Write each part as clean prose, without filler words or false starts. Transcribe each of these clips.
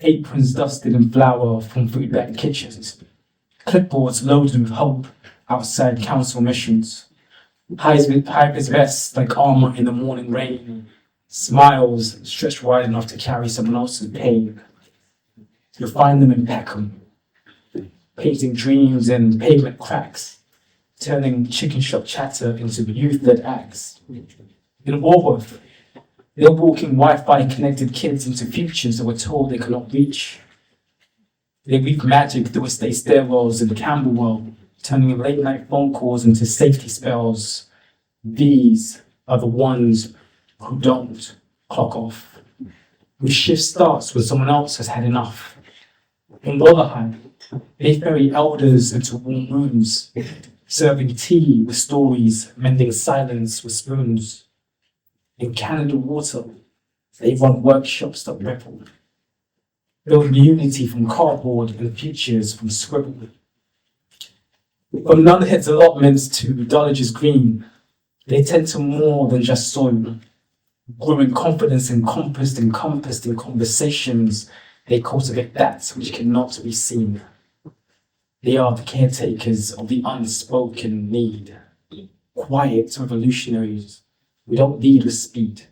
aprons dusted in flour from food-backed kitchens, clipboards loaded with hope outside council missions, high-vis vests like armor in the morning rain, smiles stretched wide enough to carry someone else's pain. You'll find them in Peckham, painting dreams in pavement cracks, turning chicken shop chatter into youth-led acts. In Warworth, they're walking Wi-Fi connected kids into futures that were told they could not reach. They weave magic through estate stairwells in Camberwell, turning late night phone calls into safety spells. These are the ones who don't clock off, whose shift starts when someone else has had enough. In Rotherham, they ferry elders into warm rooms, serving tea with stories, mending silence with spoons. In Canada Water, they run workshops that ripple, build unity from cardboard and futures from scribble. From Nunhead's allotments to Dulwich's Green, they tend to more than just soil. Growing confidence encompassed in conversations, they cultivate that which cannot be seen. They are the caretakers of the unspoken need. Quiet revolutionaries. We don't lead with speed,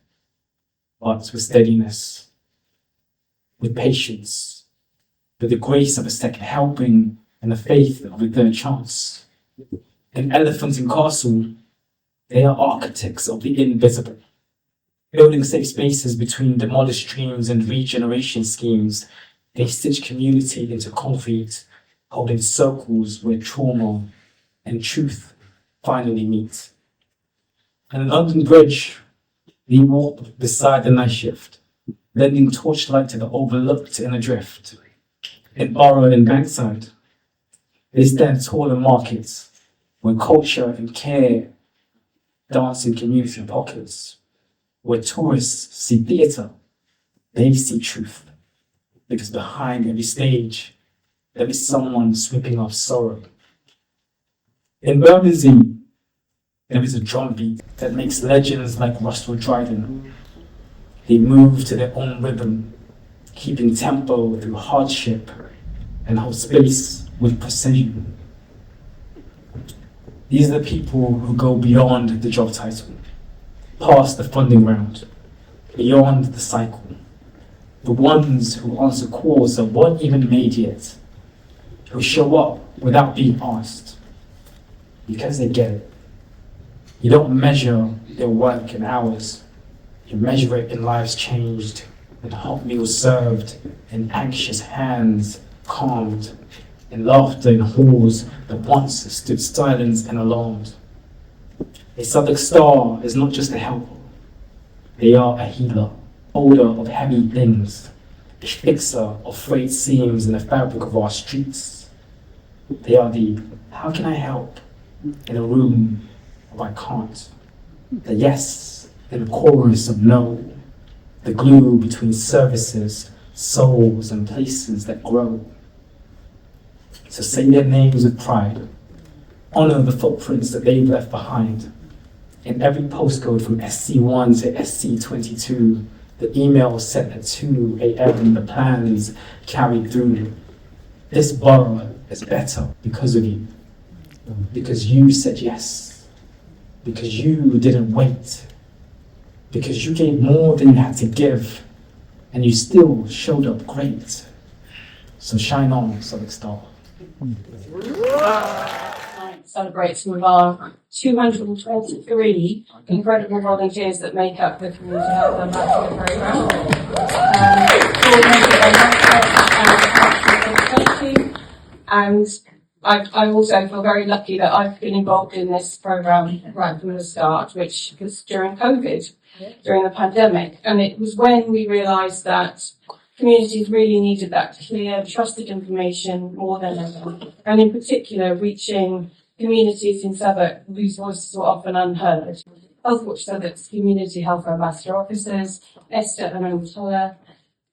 but with steadiness, with patience, with the grace of a second helping and the faith of a third chance. In Elephant and Castle, they are architects of the invisible, building safe spaces between demolished dreams and regeneration schemes. They stitch community into concrete, holding circles where trauma and truth finally meet. In London Bridge, they walk beside the night shift, lending torchlight to the overlooked and adrift. In Borough and Bankside, they stand tall in markets, where culture and care dance in community pockets. Where tourists see theatre, they see truth. Because behind every stage, there is someone sweeping off sorrow. In Bermondsey, there is a drumbeat that makes legends like Russell Dryden. They move to their own rhythm, keeping tempo through hardship and hold space with precision. These are the people who go beyond the job title, past the funding round, beyond the cycle. The ones who answer calls that weren't even made yet, who show up without being asked, because they get it. You don't measure their work in hours, you measure it in lives changed, in hot meals served, in anxious hands calmed, in laughter in halls that once stood silent and alarmed. A Southwark Star is not just a helper, they are a healer, holder of heavy things, a fixer of frayed seams in the fabric of our streets. They are the how can I help in a room of I can't, the yes in a chorus of no, the glue between services, souls and places that grow. So say their names with pride, honor the footprints that they've left behind. In every postcode from SC1 to SC22, the email sent at 2 a.m, the plans carried through. This borough is better because of you. Because you said yes. Because you didn't wait. Because you gave more than you had to give. And you still showed up great. So shine on, Southwark Star. Celebrates with our 223 incredible volunteers that make up the Community Health Ambassador Programme. And I also feel very lucky that I've been involved in this programme right from the start, which was during COVID, during the pandemic. And it was when we realised that communities really needed that clear, trusted information more than ever. And in particular, reaching communities in Southwark whose voices were often unheard. Healthwatch Southwark's Community Health Ambassador officers, Esther and Agyeman,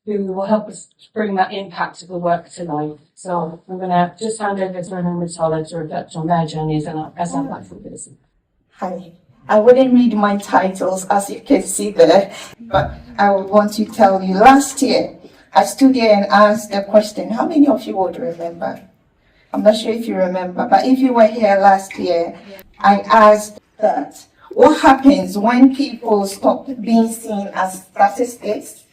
who will help us bring that impact of the work to life. So I'm going to just hand over to Agyeman to reflect on their journeys as ambassadors. Hi. I wouldn't read my titles as you can see there, but I would want to tell you last year I stood here and asked the question. How many of you would remember? I'm not sure if you remember, but if you were here last year, I asked that what happens when people stop being seen as statistics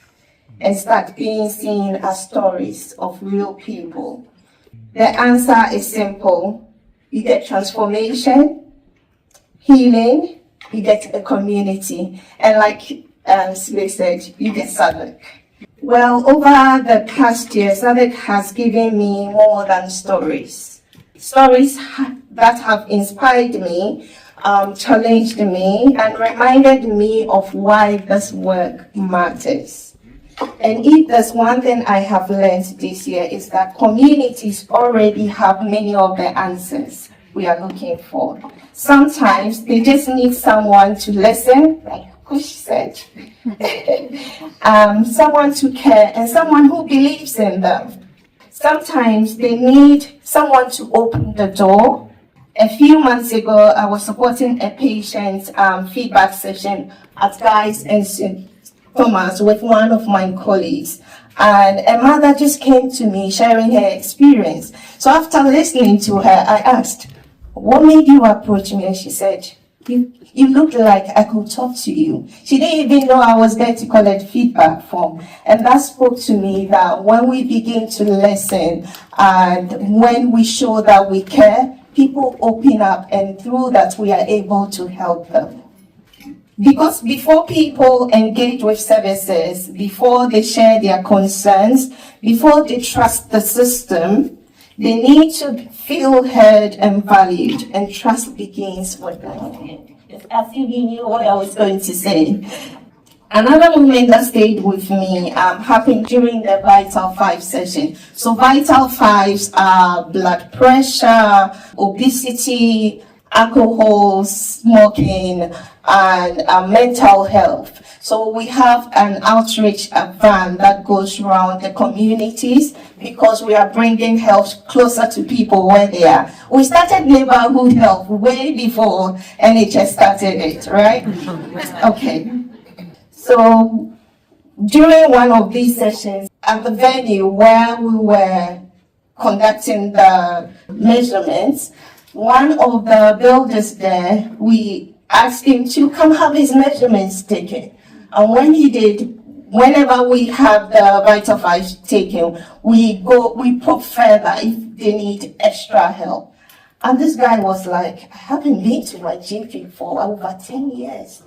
and start being seen as stories of real people? The answer is simple. You get transformation, healing, you get a community, and like Slay said, you get Southwark. Well, over the past year, Southwark has given me more than stories. Stories that have inspired me, challenged me, and reminded me of why this work matters. And if there's one thing I have learned this year, is that communities already have many of the answers we are looking for. Sometimes they just need someone to listen, like Kush said, someone to care, and someone who believes in them. Sometimes they need someone to open the door. A few months ago, I was supporting a patient's feedback session at Guy's and St. Thomas with one of my colleagues. And a mother just came to me sharing her experience. So after listening to her, I asked, what made you approach me? And she said, you looked like I could talk to you. She didn't even know I was there to collect feedback from. And that spoke to me that when we begin to listen and when we show that we care, people open up, and through that we are able to help them. Because before people engage with services, before they share their concerns, before they trust the system, they need to feel heard and valued, and trust begins with them. As if you knew what I was going to say. Another moment that stayed with me happened during the Vital 5 session. So Vital 5s are blood pressure, obesity, alcohol, smoking, and mental health. So we have an outreach van that goes around the communities because we are bringing health closer to people where they are. We started neighborhood health way before NHS started it, right? Okay. So during one of these sessions at the venue where we were conducting the measurements, one of the builders there, we asked him to come have his measurements taken. And when he did, whenever we have the Vital 5 taken, we probe further if they need extra help. And this guy was like, I haven't been to my GP for over 10 years.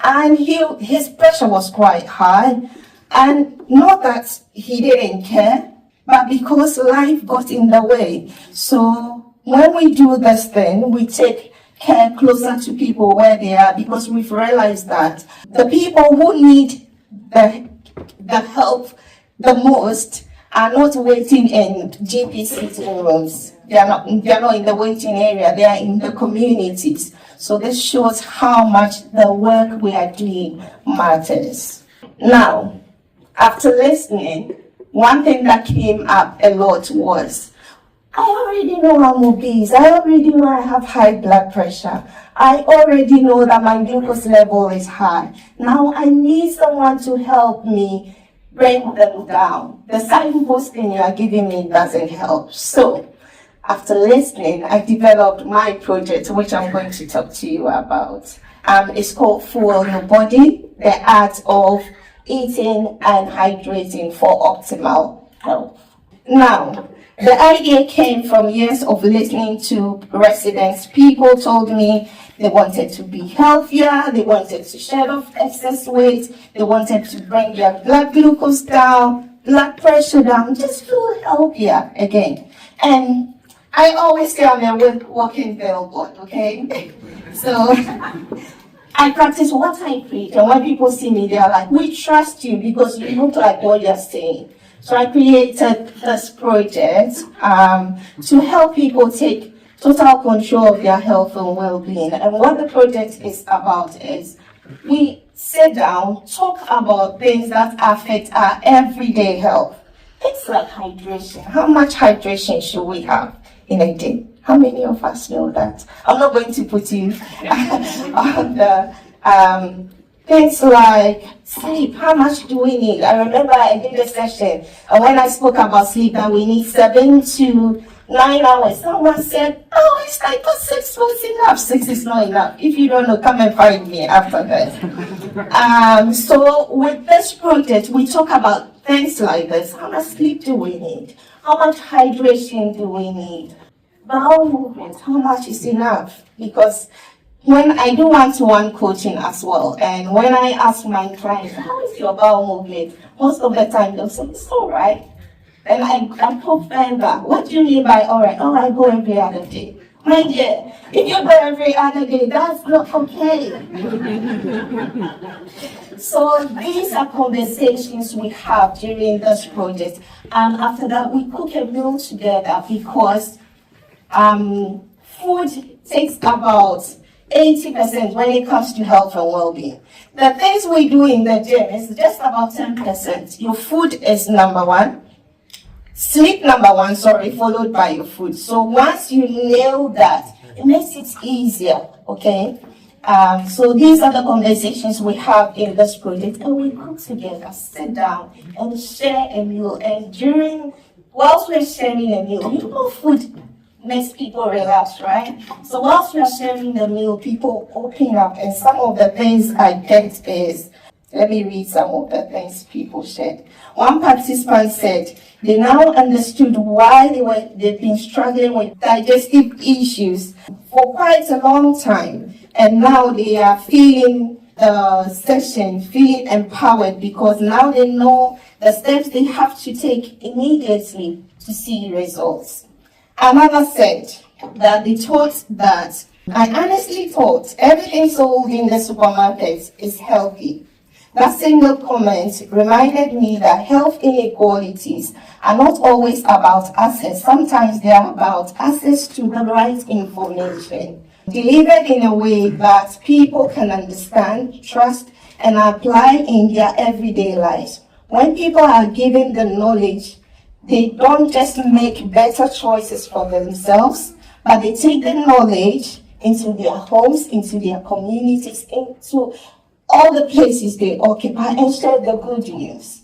And his pressure was quite high. And not that he didn't care, but because life got in the way. So when we do this thing, we take care closer to people where they are, because we've realized that the people who need the help the most are not waiting in GP sitting rooms. They are not in the waiting area, they are in the communities. So this shows how much the work we are doing matters. Now, after listening, one thing that came up a lot was, I already know I'm obese. I already know I have high blood pressure. I already know that my glucose level is high. Now I need someone to help me bring them down. The signposting you are giving me doesn't help. So after listening, I developed my project, which I'm going to talk to you about. It's called Fuel Your Body, the art of eating and hydrating for optimal health. Now, the idea came from years of listening to residents. People told me they wanted to be healthier, they wanted to shed off excess weight, they wanted to bring their blood glucose down, blood pressure down, just feel healthier again. And I always say I'm a walking billboard, okay? So I practice what I preach, and when people see me, they're like, we trust you because you look like what you're saying. So I created this project to help people take total control of their health and well-being. And what the project is about is we sit down, talk about things that affect our everyday health. It's like hydration. How much hydration should we have in a day? How many of us know that? I'm not going to put you on the things like sleep. How much do we need? I remember I did a session, and when I spoke about sleep, that we need 7 to 9 hours. Someone said, "Oh, it's like 6 was enough." 6 is not enough. If you don't know, come and find me after that. So with this project, we talk about things like this. How much sleep do we need? How much hydration do we need? Bowel movement, how much is enough? Because when I do one-to-one coaching as well, and when I ask my clients, how is your bowel movement? Most of the time they'll say, it's all right. And I put further, what do you mean by all right? Oh, I go every other day. My dear, if you go every other day, that's not okay. So these are conversations we have during this project. And after that, we cook a meal together because food takes about 80% when it comes to health and well-being. The things we do in the gym is just about 10%. Your food is number one. Sleep number one, followed by your food. So once you nail that, it makes it easier, okay? So these are the conversations we have in this project, and we cook together, sit down and share a meal. And whilst we're sharing a meal, you know, food makes people relax, right? So whilst we're sharing the meal, people open up, and some of the things I get is, let me read some of the things people shared. One participant said they now understood why they've been struggling with digestive issues for quite a long time, and now they are feeling the session, feeling empowered because now they know the steps they have to take immediately to see results. Another said that they thought that, I honestly thought everything sold in the supermarkets is healthy. That single comment reminded me that health inequalities are not always about access. Sometimes they are about access to the right information, delivered in a way that people can understand, trust, and apply in their everyday lives. When people are given the knowledge, they don't just make better choices for themselves, but they take the knowledge into their homes, into their communities, into all the places they occupy, and share the good news.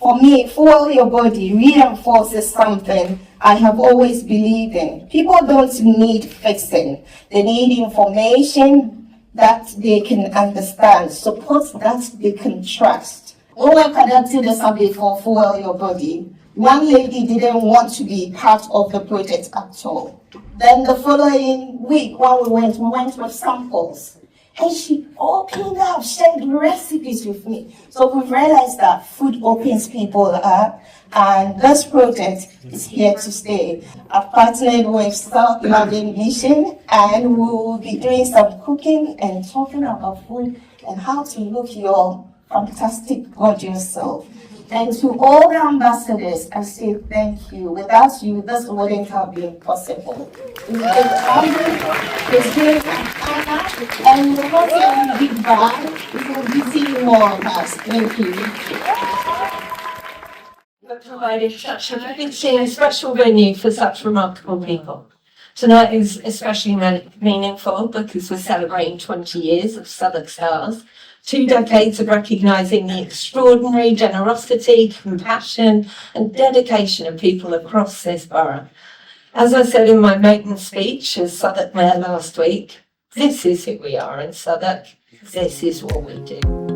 For me, Fuel Your Body reinforces something I have always believed in. People don't need fixing. They need information that they can understand, support that they can trust. When we conducted the survey for Fuel Your Body, one lady didn't want to be part of the project at all. Then the following week, when we went with samples. And she opened up, shared recipes with me. So we've realized that food opens people up, and this project is here to stay. I've partnered with South London Mission, and we will be doing some cooking and talking about food and how to look your fantastic, gorgeous self. And to all the ambassadors, I say thank you. Without you, this wouldn't have been possible. It's been honor, it's been an honor, and we're not saying big bad, we will be seeing more of us. Thank you. We're providing such an amazing and special venue for such remarkable people. Tonight is especially meaningful because we're celebrating 20 years of Southwark Stars. 2 decades of recognising the extraordinary generosity, compassion and dedication of people across this borough. As I said in my maiden speech as Southwark Mayor last week, this is who we are in Southwark, this is what we do.